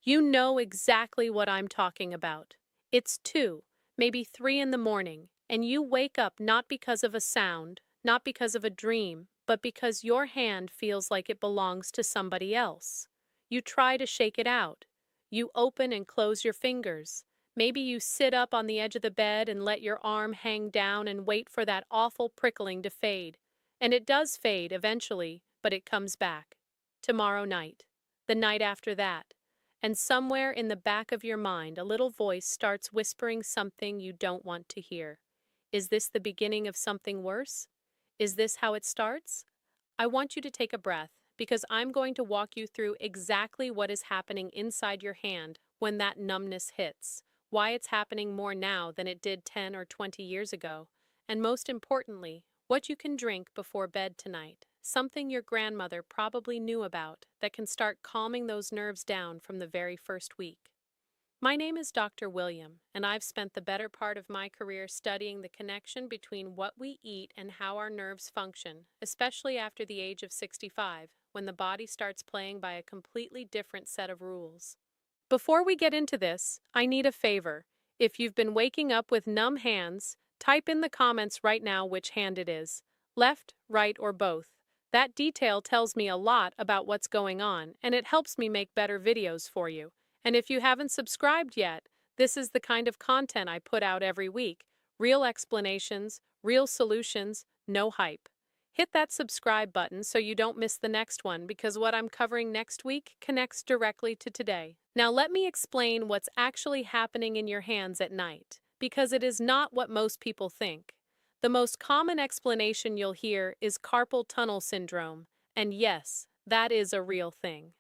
You know exactly what I'm talking about. It's 2, maybe 3 in the morning, and you wake up not because of a sound, not because of a dream, but because your hand feels like it belongs to somebody else. You try to shake it out. You open and close your fingers. Maybe you sit up on the edge of the bed and let your arm hang down and wait for that awful prickling to fade. And it does fade eventually, but it comes back. Tomorrow night. The night after that. And somewhere in the back of your mind, a little voice starts whispering something you don't want to hear. Is this the beginning of something worse? Is this how it starts? I want you to take a breath because I'm going to walk you through exactly what is happening inside your hand when that numbness hits, why it's happening more now than it did 10 or 20 years ago, and most importantly, what you can drink before bed tonight, something your grandmother probably knew about that can start calming those nerves down from the very first week. My name is Dr. William, and I've spent the better part of my career studying the connection between what we eat and how our nerves function, especially after the age of 65, when the body starts playing by a completely different set of rules. Before we get into this, I need a favor. If you've been waking up with numb hands, type in the comments right now which hand it is, left, right, or both. That detail tells me a lot about what's going on, and it helps me make better videos for you. And if you haven't subscribed yet, this is the kind of content I put out every week. Real explanations, real solutions, no hype. Hit that subscribe button so you don't miss the next one because what I'm covering next week connects directly to today. Now let me explain what's actually happening in your hands at night, because it is not what most people think. The most common explanation you'll hear is carpal tunnel syndrome, and yes, that is a real thing.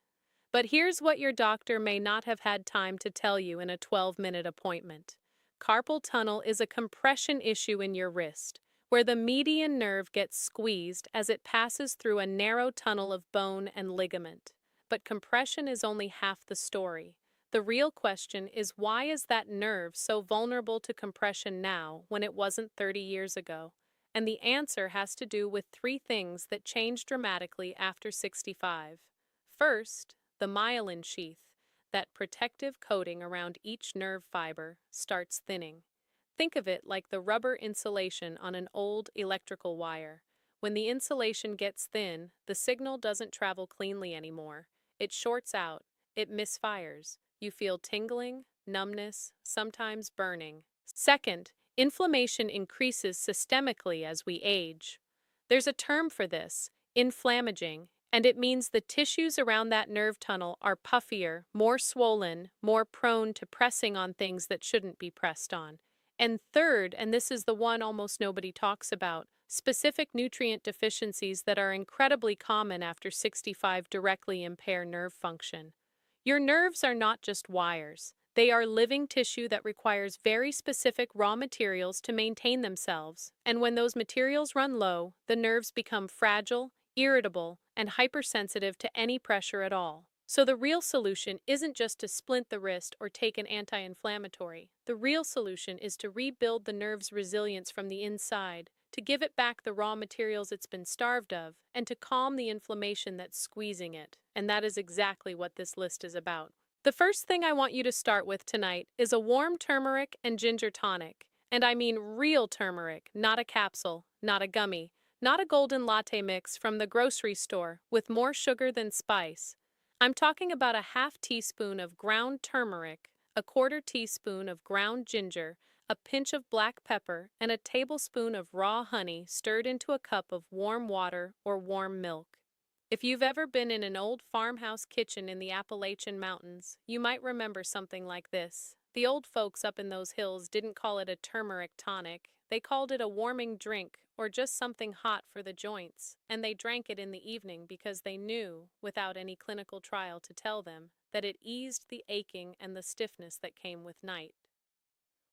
But here's what your doctor may not have had time to tell you in a 12-minute appointment. Carpal tunnel is a compression issue in your wrist, where the median nerve gets squeezed as it passes through a narrow tunnel of bone and ligament. But compression is only half the story. The real question is, why is that nerve so vulnerable to compression now when it wasn't 30 years ago? And the answer has to do with 3 things that change dramatically after 65. First, the myelin sheath, that protective coating around each nerve fiber, starts thinning. Think of it like the rubber insulation on an old electrical wire. When the insulation gets thin, the signal doesn't travel cleanly anymore. It shorts out, it misfires. You feel tingling, numbness, sometimes burning. Second, inflammation increases systemically as we age. There's a term for this, inflammaging, and it means the tissues around that nerve tunnel are puffier, more swollen, more prone to pressing on things that shouldn't be pressed on. And third, and this is the one almost nobody talks about, specific nutrient deficiencies that are incredibly common after 65 directly impair nerve function. Your nerves are not just wires. They are living tissue that requires very specific raw materials to maintain themselves, and when those materials run low, the nerves become fragile, irritable, and hypersensitive to any pressure at all. So the real solution isn't just to splint the wrist or take an anti-inflammatory. The real solution is to rebuild the nerve's resilience from the inside, to give it back the raw materials it's been starved of, and to calm the inflammation that's squeezing it. And that is exactly what this list is about. The first thing I want you to start with tonight is a warm turmeric and ginger tonic. And I mean real turmeric, not a capsule, not a gummy, not a golden latte mix from the grocery store with more sugar than spice. I'm talking about a half teaspoon of ground turmeric, a quarter teaspoon of ground ginger, a pinch of black pepper, and a tablespoon of raw honey stirred into a cup of warm water or warm milk. If you've ever been in an old farmhouse kitchen in the Appalachian Mountains, you might remember something like this. The old folks up in those hills didn't call it a turmeric tonic. They called it a warming drink or just something hot for the joints, and they drank it in the evening because they knew, without any clinical trial to tell them, that it eased the aching and the stiffness that came with night.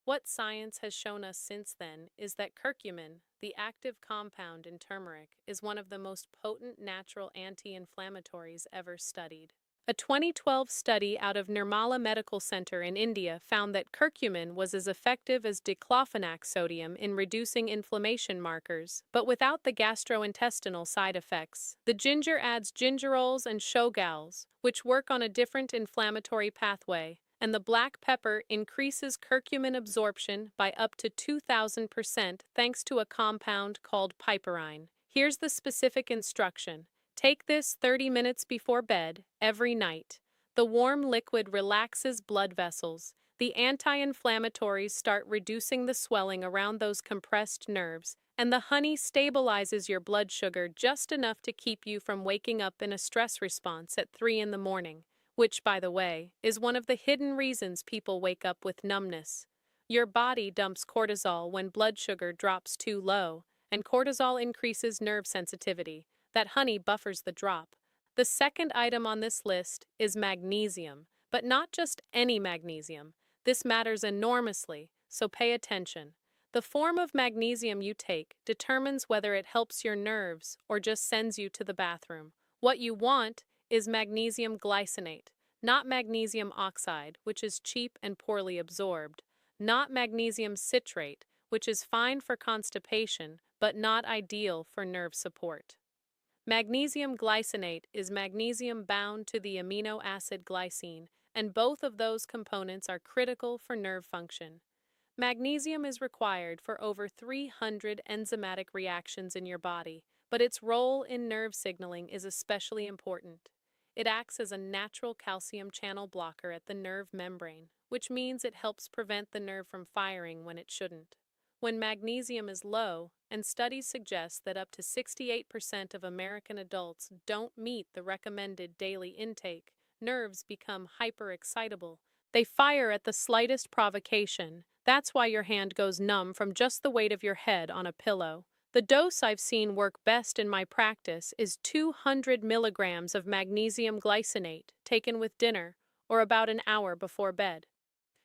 What science has shown us since then is that curcumin, the active compound in turmeric, is one of the most potent natural anti-inflammatories ever studied. A 2012 study out of Nirmala Medical Center in India found that curcumin was as effective as diclofenac sodium in reducing inflammation markers, but without the gastrointestinal side effects. The ginger adds gingerols and shogals, which work on a different inflammatory pathway, and the black pepper increases curcumin absorption by up to 2,000% thanks to a compound called piperine. Here's the specific instruction. Take this 30 minutes before bed, every night. The warm liquid relaxes blood vessels. The anti-inflammatories start reducing the swelling around those compressed nerves, and the honey stabilizes your blood sugar just enough to keep you from waking up in a stress response at 3 in the morning, which, by the way, is one of the hidden reasons people wake up with numbness. Your body dumps cortisol when blood sugar drops too low, and cortisol increases nerve sensitivity. That honey buffers the drop. The second item on this list is magnesium, but not just any magnesium. This matters enormously, so pay attention. The form of magnesium you take determines whether it helps your nerves or just sends you to the bathroom. What you want is magnesium glycinate, not magnesium oxide, which is cheap and poorly absorbed, not magnesium citrate, which is fine for constipation, but not ideal for nerve support. Magnesium glycinate is magnesium bound to the amino acid glycine, and both of those components are critical for nerve function. Magnesium is required for over 300 enzymatic reactions in your body, but its role in nerve signaling is especially important. It acts as a natural calcium channel blocker at the nerve membrane, which means it helps prevent the nerve from firing when it shouldn't. When magnesium is low, and studies suggest that up to 68% of American adults don't meet the recommended daily intake, nerves become hyperexcitable. They fire at the slightest provocation. That's why your hand goes numb from just the weight of your head on a pillow. The dose I've seen work best in my practice is 200 milligrams of magnesium glycinate taken with dinner, or about an hour before bed.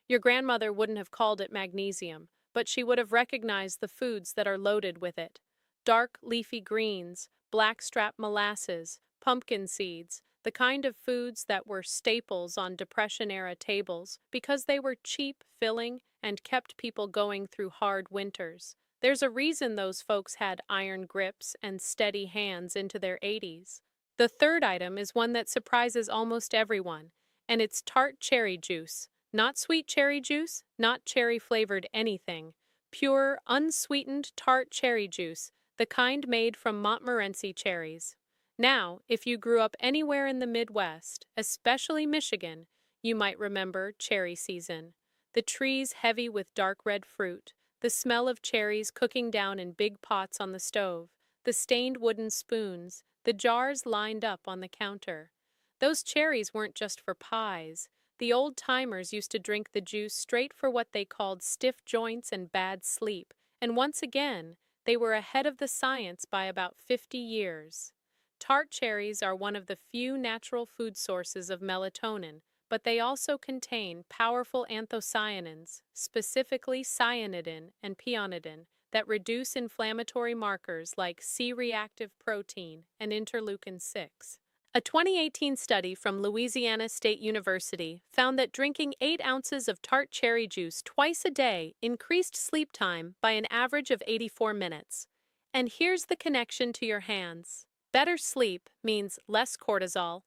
Your grandmother wouldn't have called it magnesium, but she would have recognized the foods that are loaded with it. Dark leafy greens, blackstrap molasses, pumpkin seeds, the kind of foods that were staples on Depression-era tables because they were cheap, filling, and kept people going through hard winters. There's a reason those folks had iron grips and steady hands into their 80s. The third item is one that surprises almost everyone, and it's tart cherry juice. Not sweet cherry juice, not cherry-flavored anything. Pure, unsweetened tart cherry juice, the kind made from Montmorency cherries. Now, if you grew up anywhere in the Midwest, especially Michigan, you might remember cherry season. The trees heavy with dark red fruit, the smell of cherries cooking down in big pots on the stove, the stained wooden spoons, the jars lined up on the counter. Those cherries weren't just for pies. The old-timers used to drink the juice straight for what they called stiff joints and bad sleep, and once again, they were ahead of the science by about 50 years. Tart cherries are one of the few natural food sources of melatonin, but they also contain powerful anthocyanins, specifically cyanidin and peonidin, that reduce inflammatory markers like C-reactive protein and interleukin-6. A 2018 study from Louisiana State University found that drinking 8 ounces of tart cherry juice twice a day increased sleep time by an average of 84 minutes. And here's the connection to your hands. Better sleep means less cortisol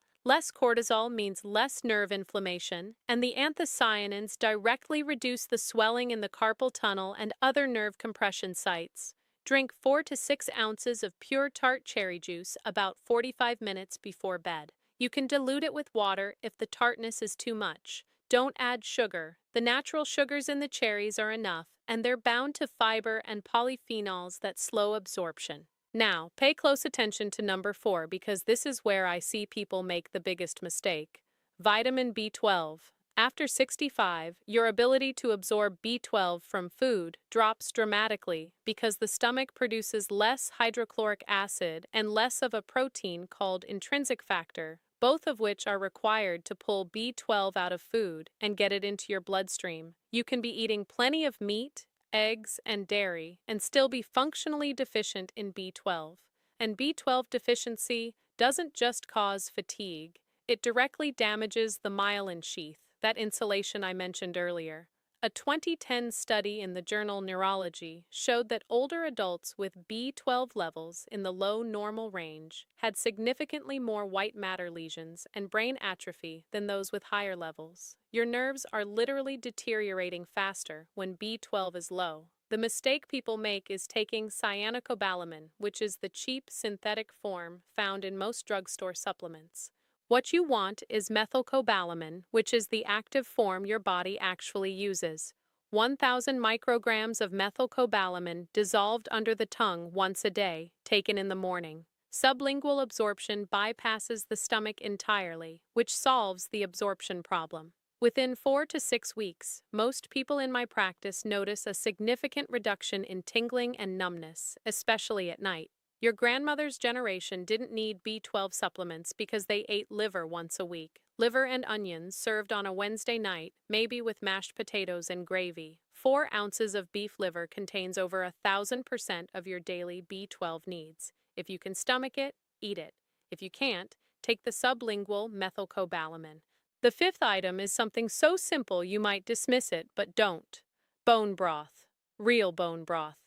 means less nerve inflammation, and the anthocyanins directly reduce the swelling in the carpal tunnel and other nerve compression sites. Drink 4 to 6 ounces of pure tart cherry juice about 45 minutes before bed. You can dilute it with water if the tartness is too much. Don't add sugar. The natural sugars in the cherries are enough, and they're bound to fiber and polyphenols that slow absorption. Now, pay close attention to number 4 because this is where I see people make the biggest mistake. Vitamin B12. After 65, your ability to absorb B12 from food drops dramatically because the stomach produces less hydrochloric acid and less of a protein called intrinsic factor, both of which are required to pull B12 out of food and get it into your bloodstream. You can be eating plenty of meat, eggs, and dairy and still be functionally deficient in B12. And B12 deficiency doesn't just cause fatigue. It directly damages the myelin sheath, that insulation I mentioned earlier. A 2010 study in the journal Neurology showed that older adults with B12 levels in the low normal range had significantly more white matter lesions and brain atrophy than those with higher levels. Your nerves are literally deteriorating faster when B12 is low. The mistake people make is taking cyanocobalamin, which is the cheap synthetic form found in most drugstore supplements. What you want is methylcobalamin, which is the active form your body actually uses. 1,000 micrograms of methylcobalamin dissolved under the tongue once a day, taken in the morning. Sublingual absorption bypasses the stomach entirely, which solves the absorption problem. Within 4 to 6 weeks, most people in my practice notice a significant reduction in tingling and numbness, especially at night. Your grandmother's generation didn't need B12 supplements because they ate liver once a week. Liver and onions served on a Wednesday night, maybe with mashed potatoes and gravy. 4 ounces of beef liver contains over 1,000% of your daily B12 needs. If you can stomach it, eat it. If you can't, take the sublingual methylcobalamin. The 5th item is something so simple you might dismiss it, but don't. Bone broth. Real bone broth.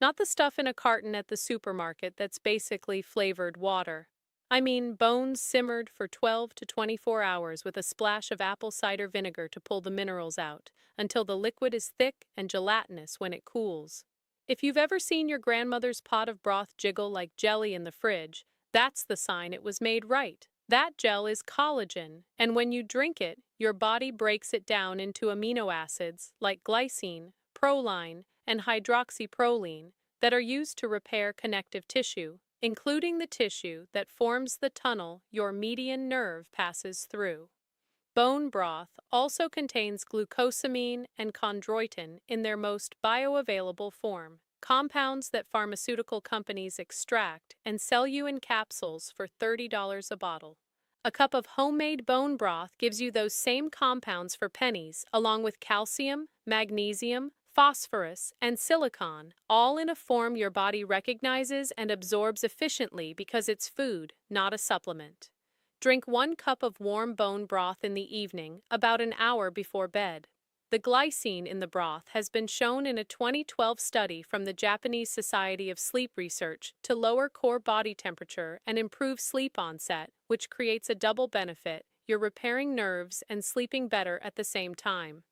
Not the stuff in a carton at the supermarket that's basically flavored water. I mean bones simmered for 12 to 24 hours with a splash of apple cider vinegar to pull the minerals out, until the liquid is thick and gelatinous when it cools. If you've ever seen your grandmother's pot of broth jiggle like jelly in the fridge, that's the sign it was made right. That gel is collagen, and when you drink it, your body breaks it down into amino acids like glycine, proline, and hydroxyproline that are used to repair connective tissue, including the tissue that forms the tunnel your median nerve passes through. Bone broth also contains glucosamine and chondroitin in their most bioavailable form, compounds that pharmaceutical companies extract and sell you in capsules for $30 a bottle. A cup of homemade bone broth gives you those same compounds for pennies, along with calcium, magnesium, phosphorus, and silicon, all in a form your body recognizes and absorbs efficiently because it's food, not a supplement. Drink 1 cup of warm bone broth in the evening, about an hour before bed. The glycine in the broth has been shown in a 2012 study from the Japanese Society of Sleep Research to lower core body temperature and improve sleep onset, which creates a double benefit: you're repairing nerves and sleeping better at the same time.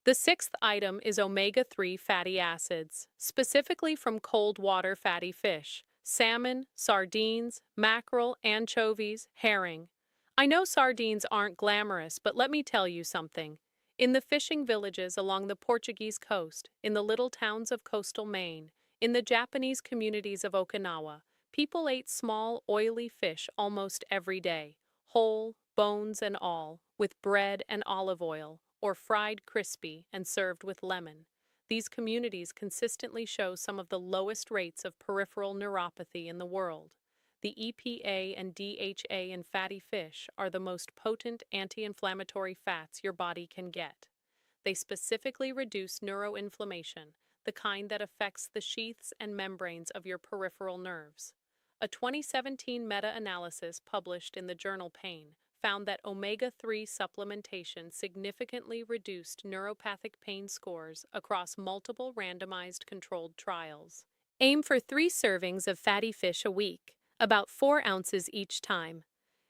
The 6th item is omega-3 fatty acids, specifically from cold water fatty fish, salmon, sardines, mackerel, anchovies, herring. I know sardines aren't glamorous, but let me tell you something. In the fishing villages along the Portuguese coast, in the little towns of coastal Maine, in the Japanese communities of Okinawa, people ate small, oily fish almost every day, whole, bones and all, with bread and olive oil, or fried crispy and served with lemon. These communities consistently show some of the lowest rates of peripheral neuropathy in the world. The EPA and DHA in fatty fish are the most potent anti-inflammatory fats your body can get. They specifically reduce neuroinflammation, the kind that affects the sheaths and membranes of your peripheral nerves. A 2017 meta-analysis published in the journal Pain found that omega-3 supplementation significantly reduced neuropathic pain scores across multiple randomized controlled trials. Aim for 3 servings of fatty fish a week, about 4 ounces each time.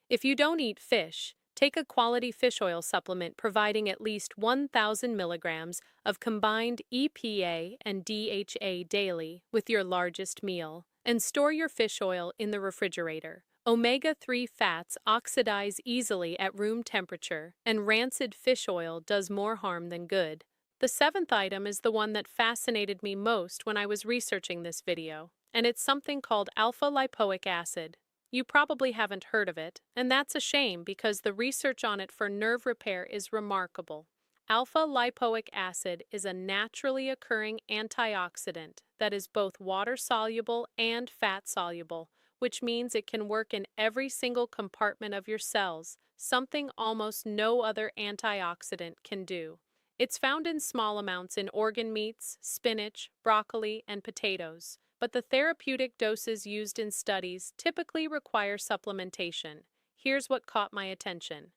If you don't eat fish, take a quality fish oil supplement providing at least 1,000 milligrams of combined EPA and DHA daily with your largest meal, and store your fish oil in the refrigerator. Omega-3 fats oxidize easily at room temperature, and rancid fish oil does more harm than good. The 7th item is the one that fascinated me most when I was researching this video, and it's something called alpha-lipoic acid. You probably haven't heard of it, and that's a shame because the research on it for nerve repair is remarkable. Alpha-lipoic acid is a naturally occurring antioxidant that is both water-soluble and fat-soluble, which means it can work in every single compartment of your cells, something almost no other antioxidant can do. It's found in small amounts in organ meats, spinach, broccoli, and potatoes, but the therapeutic doses used in studies typically require supplementation. Here's what caught my attention.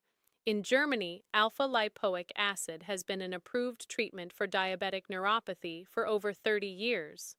In Germany, alpha lipoic acid has been an approved treatment for diabetic neuropathy for over 30 years.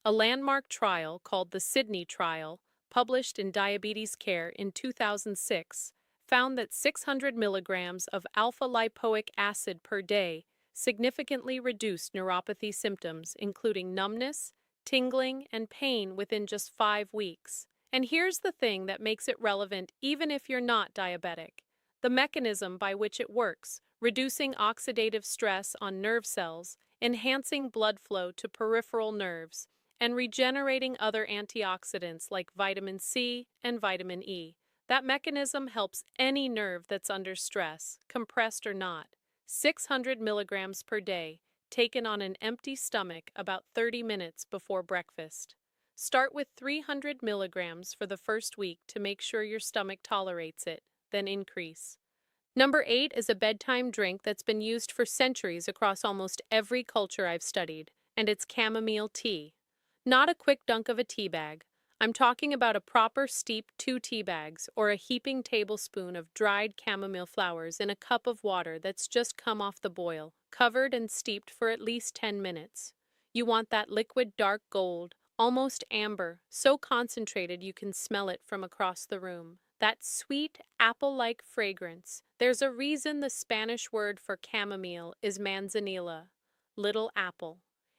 A landmark trial called the Sydney Trial, published in Diabetes Care in 2006, found that 600 milligrams of alpha lipoic acid per day significantly reduced neuropathy symptoms, including numbness, tingling, and pain within just 5 weeks. And here's the thing that makes it relevant even if you're not diabetic: the mechanism by which it works, reducing oxidative stress on nerve cells, enhancing blood flow to peripheral nerves, and regenerating other antioxidants like vitamin C and vitamin E. That mechanism helps any nerve that's under stress, compressed or not. 600 milligrams per day, taken on an empty stomach about 30 minutes before breakfast. Start with 300 milligrams for the first week to make sure your stomach tolerates it, then increase. Number 8 is a bedtime drink that's been used for centuries across almost every culture I've studied, and it's chamomile tea. Not a quick dunk of a tea bag. I'm talking about a proper steep 2 tea bags or a heaping tablespoon of dried chamomile flowers in a cup of water that's just come off the boil, covered and steeped for at least 10 minutes. You want that liquid dark gold, almost amber, so concentrated you can smell it from across the room. That sweet, apple-like fragrance. There's a reason the Spanish word for chamomile is manzanilla, little apple.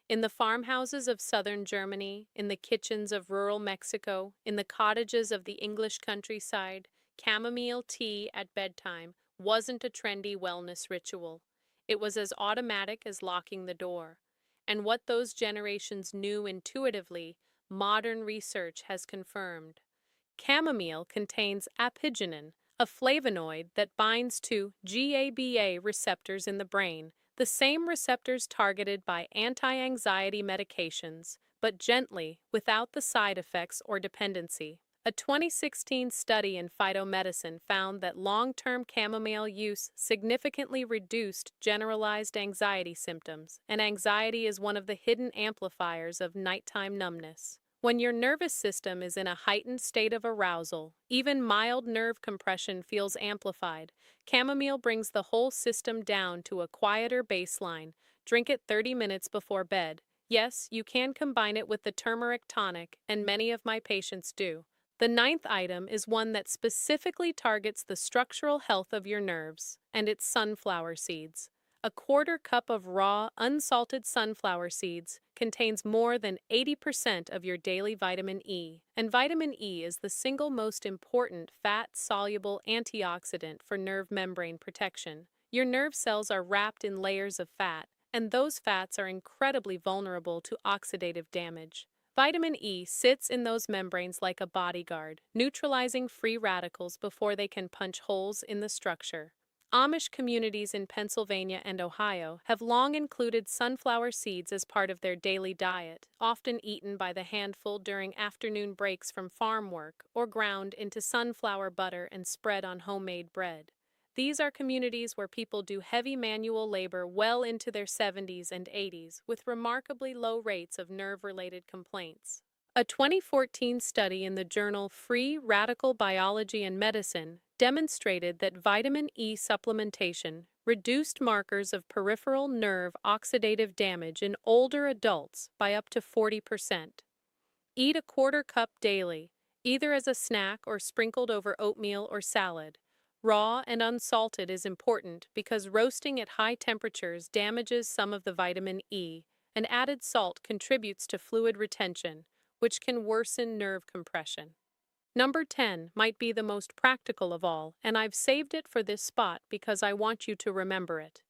In the farmhouses of southern Germany, in the kitchens of rural Mexico, in the cottages of the English countryside, chamomile tea at bedtime wasn't a trendy wellness ritual. It was as automatic as locking the door. And what those generations knew intuitively, modern research has confirmed. Chamomile contains apigenin, a flavonoid that binds to GABA receptors in the brain, the same receptors targeted by anti-anxiety medications, but gently, without the side effects or dependency. A 2016 study in phytomedicine found that long-term chamomile use significantly reduced generalized anxiety symptoms, and anxiety is one of the hidden amplifiers of nighttime numbness. When your nervous system is in a heightened state of arousal, even mild nerve compression feels amplified. Chamomile brings the whole system down to a quieter baseline. Drink it 30 minutes before bed. Yes, you can combine it with the turmeric tonic, and many of my patients do. The 9th item is one that specifically targets the structural health of your nerves, and it's sunflower seeds. A quarter cup of raw, unsalted sunflower seeds contains more than 80% of your daily vitamin E, and vitamin E is the single most important fat-soluble antioxidant for nerve membrane protection. Your nerve cells are wrapped in layers of fat, and those fats are incredibly vulnerable to oxidative damage. Vitamin E sits in those membranes like a bodyguard, neutralizing free radicals before they can punch holes in the structure. Amish communities in Pennsylvania and Ohio have long included sunflower seeds as part of their daily diet, often eaten by the handful during afternoon breaks from farm work or ground into sunflower butter and spread on homemade bread. These are communities where people do heavy manual labor well into their 70s and 80s with remarkably low rates of nerve-related complaints. A 2014 study in the journal Free Radical Biology and Medicine demonstrated that vitamin E supplementation reduced markers of peripheral nerve oxidative damage in older adults by up to 40%. Eat a quarter cup daily, either as a snack or sprinkled over oatmeal or salad. Raw and unsalted is important because roasting at high temperatures damages some of the vitamin E, and added salt contributes to fluid retention, which can worsen nerve compression. Number 10 might be the most practical of all, and I've saved it for this spot because I want you to remember it.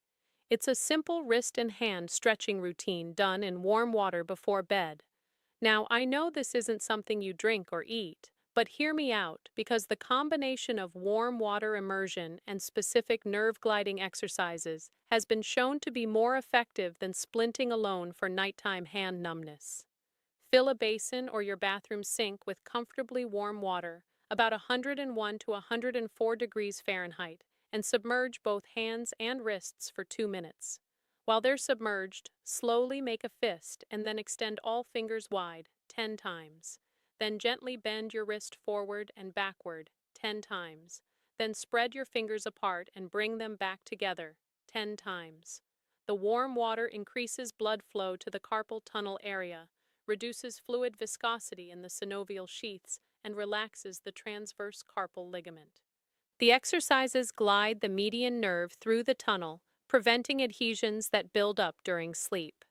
It's a simple wrist and hand stretching routine done in warm water before bed. Now, I know this isn't something you drink or eat, but hear me out, because the combination of warm water immersion and specific nerve gliding exercises has been shown to be more effective than splinting alone for nighttime hand numbness. Fill a basin or your bathroom sink with comfortably warm water, about 101 to 104 degrees Fahrenheit, and submerge both hands and wrists for 2 minutes. While they're submerged, slowly make a fist and then extend all fingers wide 10 times. Then gently bend your wrist forward and backward 10 times. Then spread your fingers apart and bring them back together 10 times. The warm water increases blood flow to the carpal tunnel area, reduces fluid viscosity in the synovial sheaths, and relaxes the transverse carpal ligament. The exercises glide the median nerve through the tunnel, preventing adhesions that build up during sleep.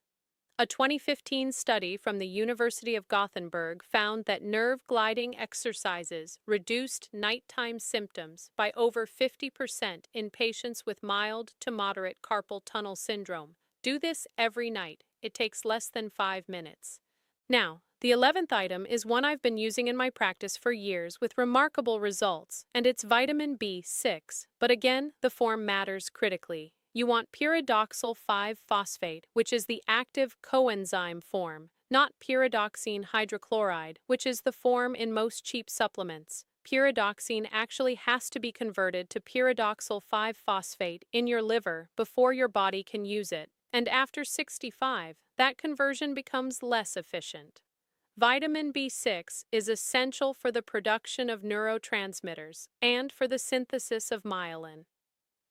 A 2015 study from the University of Gothenburg found that nerve gliding exercises reduced nighttime symptoms by over 50% in patients with mild to moderate carpal tunnel syndrome. Do this every night. It takes less than 5 minutes. Now, the 11th item is one I've been using in my practice for years with remarkable results, and it's vitamin B6. But again, the form matters critically. You want pyridoxal 5-phosphate, which is the active coenzyme form, not pyridoxine hydrochloride, which is the form in most cheap supplements. Pyridoxine actually has to be converted to pyridoxal 5-phosphate in your liver before your body can use it, and after 65, that conversion becomes less efficient. Vitamin B6 is essential for the production of neurotransmitters and for the synthesis of myelin.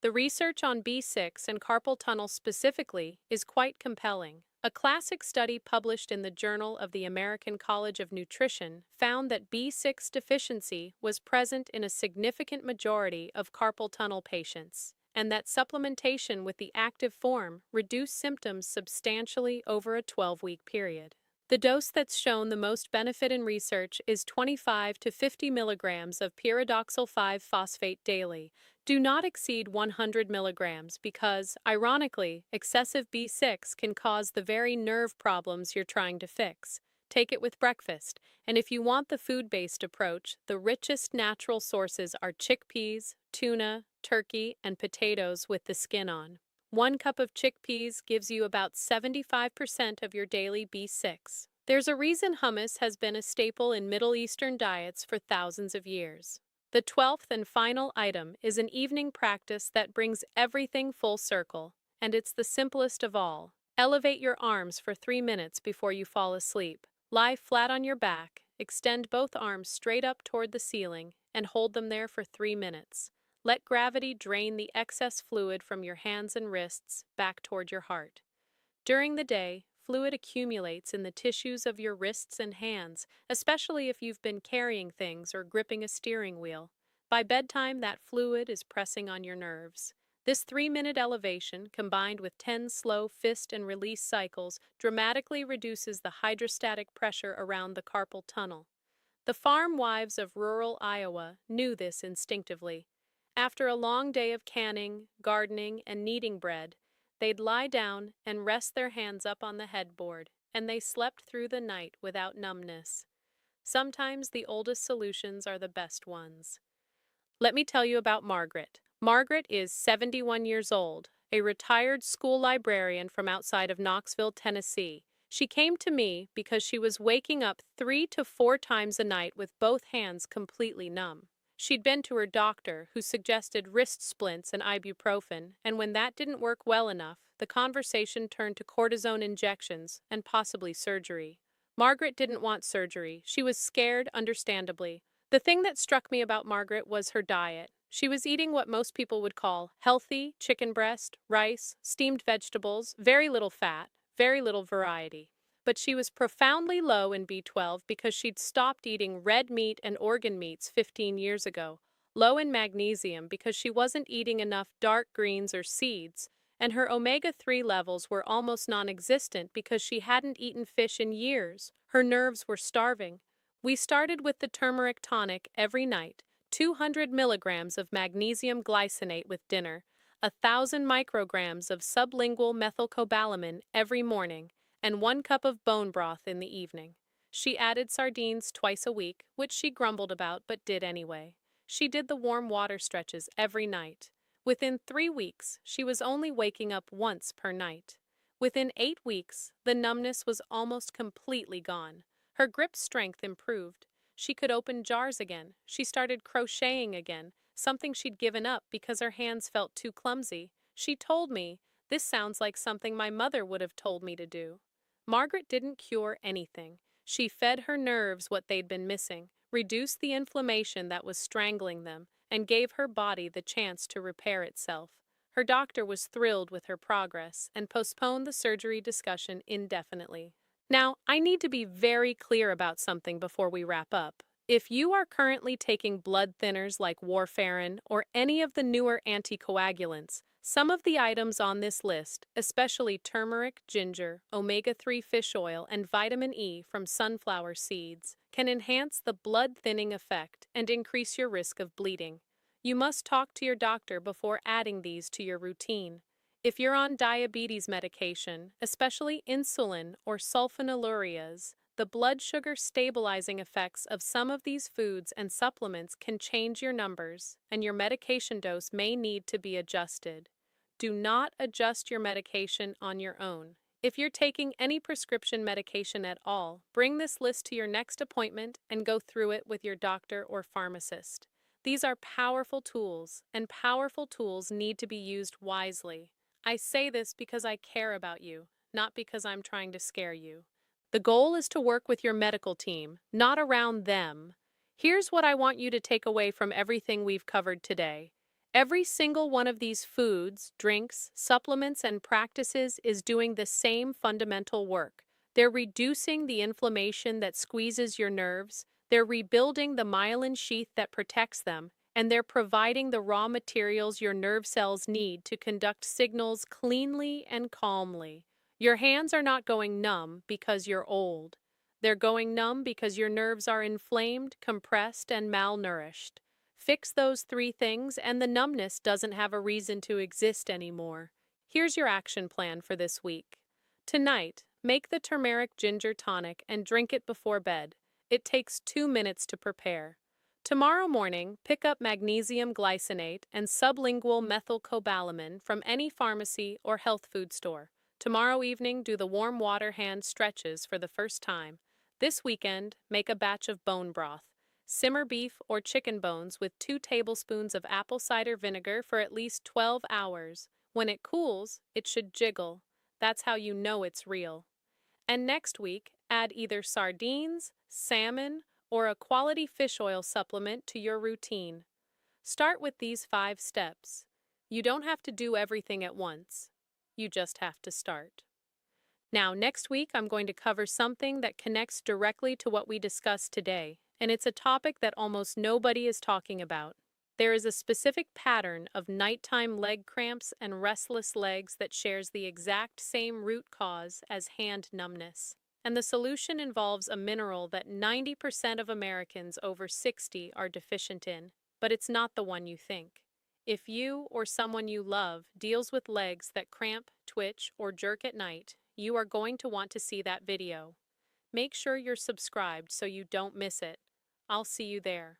The research on B6 and carpal tunnel specifically is quite compelling. A classic study published in the Journal of the American College of Nutrition found that B6 deficiency was present in a significant majority of carpal tunnel patients, and that supplementation with the active form reduced symptoms substantially over a 12-week period. The dose that's shown the most benefit in research is 25 to 50 milligrams of pyridoxal 5-phosphate daily. Do not exceed 100 milligrams because, ironically, excessive B6 can cause the very nerve problems you're trying to fix. Take it with breakfast, and if you want the food-based approach, the richest natural sources are chickpeas, tuna, turkey, and potatoes with the skin on. 1 cup of chickpeas gives you about 75% of your daily B6. There's a reason hummus has been a staple in Middle Eastern diets for thousands of years. The 12th and final item is an evening practice that brings everything full circle, and it's the simplest of all. Elevate your arms for 3 minutes before you fall asleep. Lie flat on your back, extend both arms straight up toward the ceiling, and hold them there for 3 minutes. Let gravity drain the excess fluid from your hands and wrists back toward your heart. During the day, fluid accumulates in the tissues of your wrists and hands, especially if you've been carrying things or gripping a steering wheel. By bedtime, that fluid is pressing on your nerves. This 3-minute elevation, combined with 10 slow fist and release cycles, dramatically reduces the hydrostatic pressure around the carpal tunnel. The farm wives of rural Iowa knew this instinctively. After a long day of canning, gardening, and kneading bread, they'd lie down and rest their hands up on the headboard, and they slept through the night without numbness. Sometimes the oldest solutions are the best ones. Let me tell you about Margaret. Margaret is 71 years old, a retired school librarian from outside of Knoxville, Tennessee. She came to me because she was waking up 3 to 4 times a night with both hands completely numb. She'd been to her doctor, who suggested wrist splints and ibuprofen, and when that didn't work well enough, the conversation turned to cortisone injections and possibly surgery. Margaret didn't want surgery. She was scared, understandably. The thing that struck me about Margaret was her diet. She was eating what most people would call healthy chicken breast, rice, steamed vegetables, very little fat, very little variety. But she was profoundly low in B12 because she'd stopped eating red meat and organ meats 15 years ago, low in magnesium because she wasn't eating enough dark greens or seeds, and her omega-3 levels were almost non-existent because she hadn't eaten fish in years. Her nerves were starving. We started with the turmeric tonic every night, 200 milligrams of magnesium glycinate with dinner, 1,000 micrograms of sublingual methylcobalamin every morning, and 1 cup of bone broth in the evening. She added sardines twice a week, which she grumbled about but did anyway. She did the warm water stretches every night. Within 3 weeks, she was only waking up once per night. Within 8 weeks, the numbness was almost completely gone. Her grip strength improved. She could open jars again. She started crocheting again, something she'd given up because her hands felt too clumsy. She told me, "This sounds like something my mother would have told me to do." Margaret didn't cure anything. She fed her nerves what they'd been missing, reduced the inflammation that was strangling them, and gave her body the chance to repair itself. Her doctor was thrilled with her progress and postponed the surgery discussion indefinitely. Now, I need to be very clear about something before we wrap up. If you are currently taking blood thinners like warfarin or any of the newer anticoagulants, some of the items on this list, especially turmeric, ginger, omega-3 fish oil, and vitamin E from sunflower seeds, can enhance the blood thinning effect and increase your risk of bleeding. You must talk to your doctor before adding these to your routine. If you're on diabetes medication, especially insulin or sulfonylureas, the blood sugar stabilizing effects of some of these foods and supplements can change your numbers, and your medication dose may need to be adjusted. Do not adjust your medication on your own. If you're taking any prescription medication at all, bring this list to your next appointment and go through it with your doctor or pharmacist. These are powerful tools, and powerful tools need to be used wisely. I say this because I care about you, not because I'm trying to scare you. The goal is to work with your medical team, not around them. Here's what I want you to take away from everything we've covered today. Every single one of these foods, drinks, supplements, and practices is doing the same fundamental work. They're reducing the inflammation that squeezes your nerves, they're rebuilding the myelin sheath that protects them, and they're providing the raw materials your nerve cells need to conduct signals cleanly and calmly. Your hands are not going numb because you're old. They're going numb because your nerves are inflamed, compressed, and malnourished. Fix those three things, and the numbness doesn't have a reason to exist anymore. Here's your action plan for this week. Tonight, make the turmeric ginger tonic and drink it before bed. It takes 2 minutes to prepare. Tomorrow morning, pick up magnesium glycinate and sublingual methylcobalamin from any pharmacy or health food store. Tomorrow evening, do the warm water hand stretches for the first time. This weekend, make a batch of bone broth. Simmer beef or chicken bones with 2 tablespoons of apple cider vinegar for at least 12 hours. When it cools, it should jiggle. That's how you know it's real. And next week, add either sardines, salmon, or a quality fish oil supplement to your routine. Start with these 5 steps. You don't have to do everything at once. You just have to start. Now, next week, I'm going to cover something that connects directly to what we discussed today, and it's a topic that almost nobody is talking about. There is a specific pattern of nighttime leg cramps and restless legs that shares the exact same root cause as hand numbness. And the solution involves a mineral that 90% of Americans over 60 are deficient in, but it's not the one you think. If you or someone you love deals with legs that cramp, twitch, or jerk at night, you are going to want to see that video. Make sure you're subscribed so you don't miss it. I'll see you there.